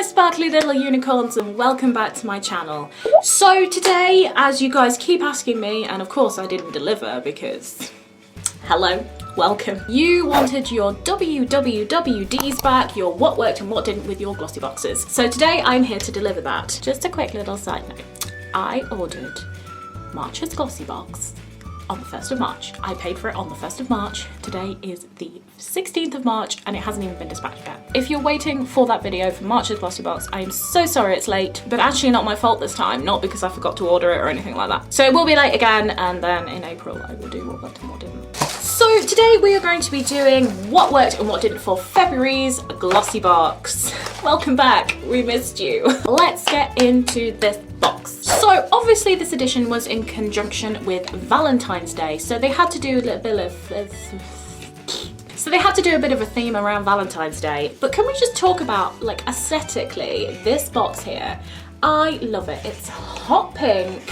my sparkly little unicorns, and welcome back to my channel. So today, as you guys keep asking me, and of course I didn't deliver because, hello, welcome. You wanted your W.W.W.Ds back, your what worked and what didn't with your glossy boxes. So today I'm here to deliver that. Just a quick little side note. I ordered March's glossy box on the 1st of March. I paid for it on the 1st of March. Today is the 16th of March and it hasn't even been dispatched yet. If you're waiting for that video for March's glossy box, I am so sorry it's late, but actually not my fault this time, not because I forgot to order it or anything like that. So it will be late again, and then in April I will do what worked and what didn't. So today we are going to be doing what worked and what didn't for February's glossy box. Welcome back, we missed you. Let's get into this box. So obviously this edition was in conjunction with Valentine's Day, so they had to do a little bit of a theme around Valentine's Day. But can we just talk about, like, aesthetically, this box here? I love it. It's hot pink.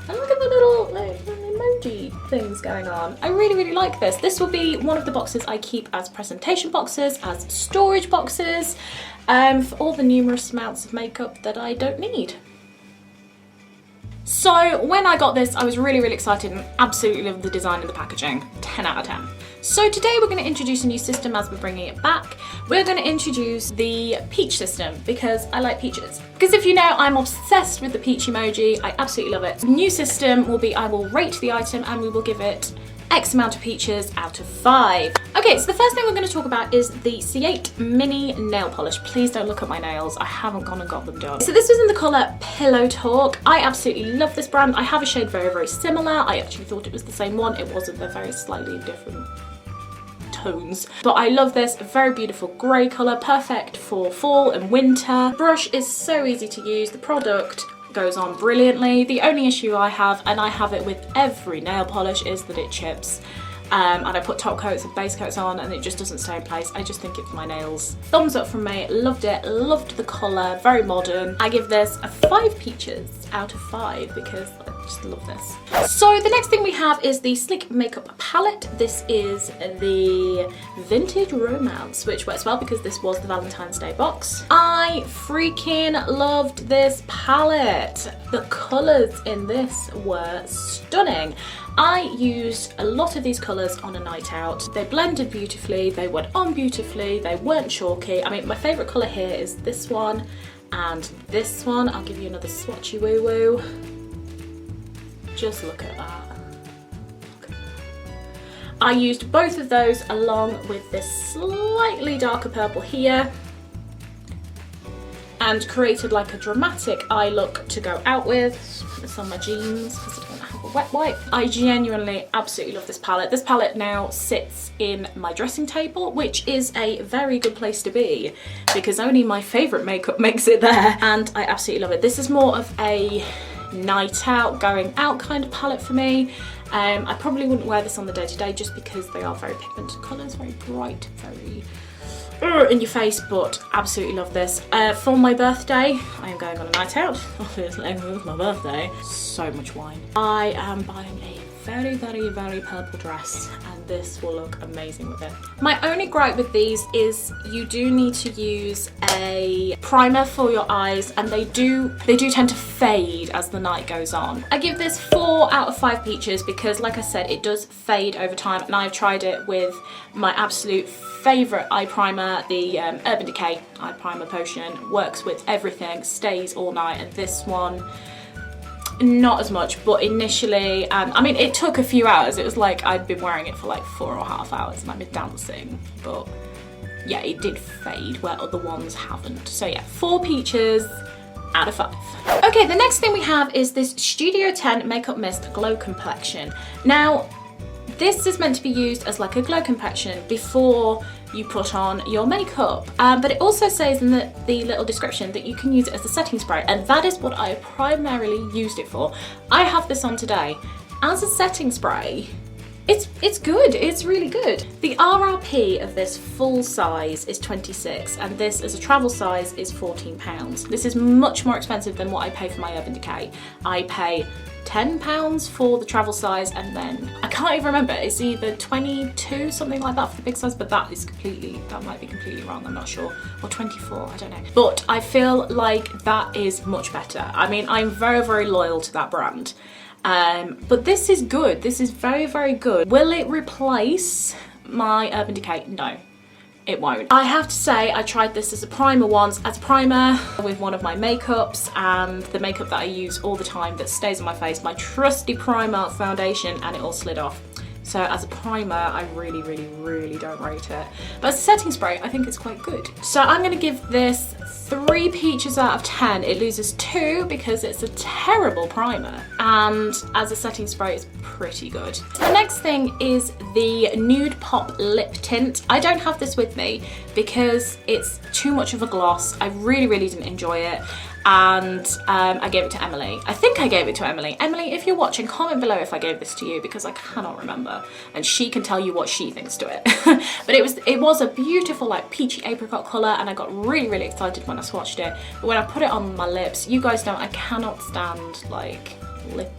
And look at the little emoji things going on. I really, really like this. This will be one of the boxes I keep as presentation boxes, as storage boxes, for all the numerous amounts of makeup that I don't need. So when I got this, I was really, really excited and absolutely loved the design and the packaging. 10 out of 10. So today we're going to introduce a new system as we're bringing it back. We're going to introduce the peach system because I like peaches. Because if you know, I'm obsessed with the peach emoji. I absolutely love it. The new system will be, I will rate the item and we will give it X amount of peaches out of 5. Okay, so the first thing we're going to talk about is the C8 Mini Nail Polish. Please don't look at my nails. I haven't gone and got them done. So this was in the colour Pillow Talk. I absolutely love this brand. I have a shade very, very similar. I actually thought it was the same one. It wasn't. They're very slightly different tones. But I love this. Very beautiful grey colour. Perfect for fall and winter. Brush is so easy to use. The product goes on brilliantly. The only issue I have, and I have it with every nail polish, is that it chips. And I put top coats and base coats on and it just doesn't stay in place. I just think it's my nails. Thumbs up from me. Loved it. Loved the colour. Very modern. I give this a 5 peaches out of 5 because I just love this. So the next thing we have is the Sleek Makeup Palette. This is the Vintage Romance, which works well because this was the Valentine's Day box. I freaking loved this palette. The colours in this were stunning. I used a lot of these colours on a night out. They blended beautifully, they went on beautifully, they weren't chalky. I mean, my favourite colour here is this one and this one. I'll give you another swatchy woo woo. Just look at that. I used both of those along with this slightly darker purple here and created like a dramatic eye look to go out with. It's on my jeans because I don't have a wet wipe. I genuinely absolutely love this palette. This palette now sits in my dressing table, which is a very good place to be because only my favourite makeup makes it there, and I absolutely love it. This is more of a night out, going out kind of palette for me. I probably wouldn't wear this on the day-to-day just because they are very pigmented colours, very bright, very in your face, but absolutely love this. For my birthday, I am going on a night out, obviously, it's my birthday. So much wine. I am buying a very, very, very purple dress and this will look amazing with it. My only gripe with these is you do need to use a primer for your eyes and they do tend to fade as the night goes on. I give this 4 out of 5 peaches because, like I said, it does fade over time, and I've tried it with my absolute favourite eye primer, the Urban Decay Eye Primer Potion. Works with everything, stays all night, and this one not as much, but initially, I mean, it took a few hours. It was like I'd been wearing it for like 4.5 hours and I'd been dancing, but yeah, it did fade where other ones haven't. So yeah, 4 peaches out of 5. Okay, the next thing we have is this Studio 10 Makeup Mist Glow Complexion. Now, this is meant to be used as like a glow complexion before you put on your makeup, but it also says in the little description that you can use it as a setting spray, and that is what I primarily used it for. I have this on today as a setting spray. It's good, it's really good. The RRP of this full size is 26 and this as a travel size is £14. This is much more expensive than what I pay for my Urban Decay. I pay £10 for the travel size, and then I can't even remember, it's either 22, something like that for the big size, but that might be completely wrong, I'm not sure, or 24, I don't know. But I feel like that is much better. I mean, I'm very, very loyal to that brand. But this is good. This is very, very good. Will it replace my Urban Decay? No, it won't. I have to say, I tried this as a primer once, as a primer with one of my makeups, and the makeup that I use all the time that stays on my face, my trusty Primark foundation, and it all slid off. So as a primer, I really, really, really don't rate it. But as a setting spray, I think it's quite good. So I'm gonna give this 3 peaches out of 10. It loses 2 because it's a terrible primer. And as a setting spray, it's pretty good. So the next thing is the Nude Pop Lip Tint. I don't have this with me because it's too much of a gloss. I really, really didn't enjoy it. And I gave it to Emily. I think I gave it to Emily. Emily, if you're watching, comment below if I gave this to you because I cannot remember, and she can tell you what she thinks to it. But it was a beautiful like peachy apricot colour, and I got really, really excited when I swatched it. But when I put it on my lips, you guys know I cannot stand like lip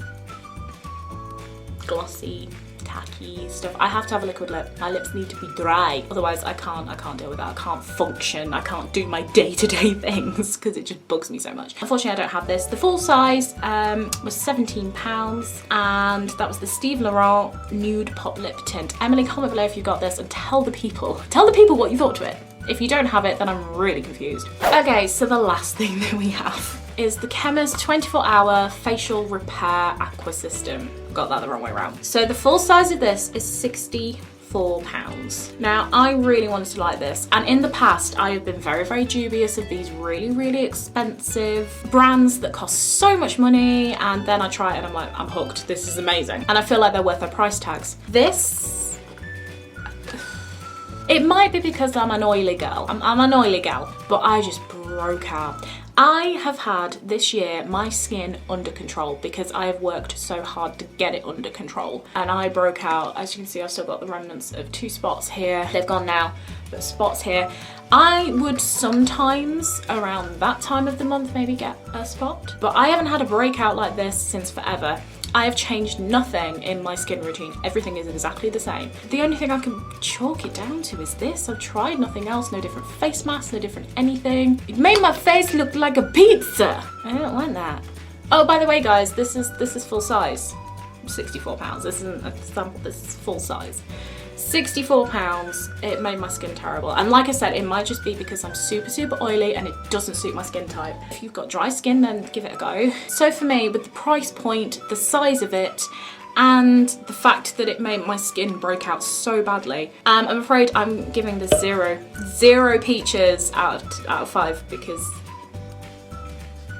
glossy, tacky stuff. I have to have a liquid lip. My lips need to be dry, otherwise I can't deal with that. I can't function. I can't do my day-to-day things because it just bugs me so much. Unfortunately, I don't have this. The full size was £17, and that was the Steve Laurent Nude Pop Lip Tint. Emily, comment below if you got this and tell the people what you thought to it. If you don't have it, then I'm really confused. Okay, so the last thing that we have is the Chemist 24-hour facial repair aqua system. Got that the wrong way around. So the full size of this is £64. Now, I really wanted to like this, and in the past I have been very, very dubious of these really, really expensive brands that cost so much money, and then I try it and I'm like, I'm hooked. This is amazing, and I feel like they're worth their price tags. This, it might be because I'm an oily girl. I'm an oily gal, but I just broke out. I have had this year my skin under control because I have worked so hard to get it under control, and I broke out. As you can see, I've still got the remnants of 2 spots here. They've gone now, but spots here. I would sometimes around that time of the month maybe get a spot, but I haven't had a breakout like this since forever. I have changed nothing in my skin routine. Everything is exactly the same. The only thing I can chalk it down to is this. I've tried nothing else, no different face mask, no different anything. It made my face look like a pizza. I don't want that. Oh, by the way, guys, this is full size. £64. This isn't a sample, this is full size. £64, it made my skin terrible. And like I said, it might just be because I'm super, super oily and it doesn't suit my skin type. If you've got dry skin, then give it a go. So for me, with the price point, the size of it, and the fact that it made my skin break out so badly, I'm afraid I'm giving this 0 peaches out of 5 because,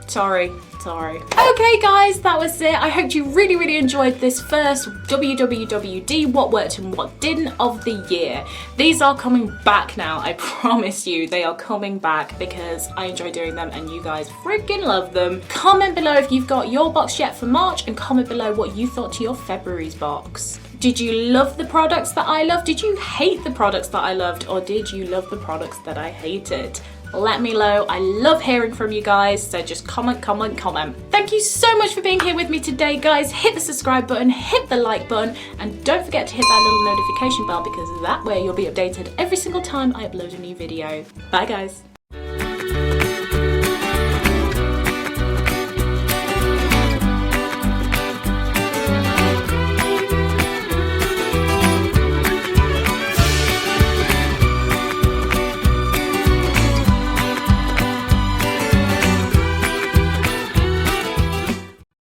sorry. Okay guys, that was it. I hope you really, really enjoyed this first W.W.W.D, what worked and what didn't of the year. These are coming back now, I promise you. They are coming back because I enjoy doing them and you guys freaking love them. Comment below if you've got your box yet for March, and comment below what you thought to your February's box. Did you love the products that I loved? Did you hate the products that I loved? Or did you love the products that I hated? Let me know. I love hearing from you guys, so just comment. Thank you so much for being here with me today, guys. Hit the subscribe button, hit the like button, and don't forget to hit that little notification bell because that way you'll be updated every single time I upload a new video. Bye, guys.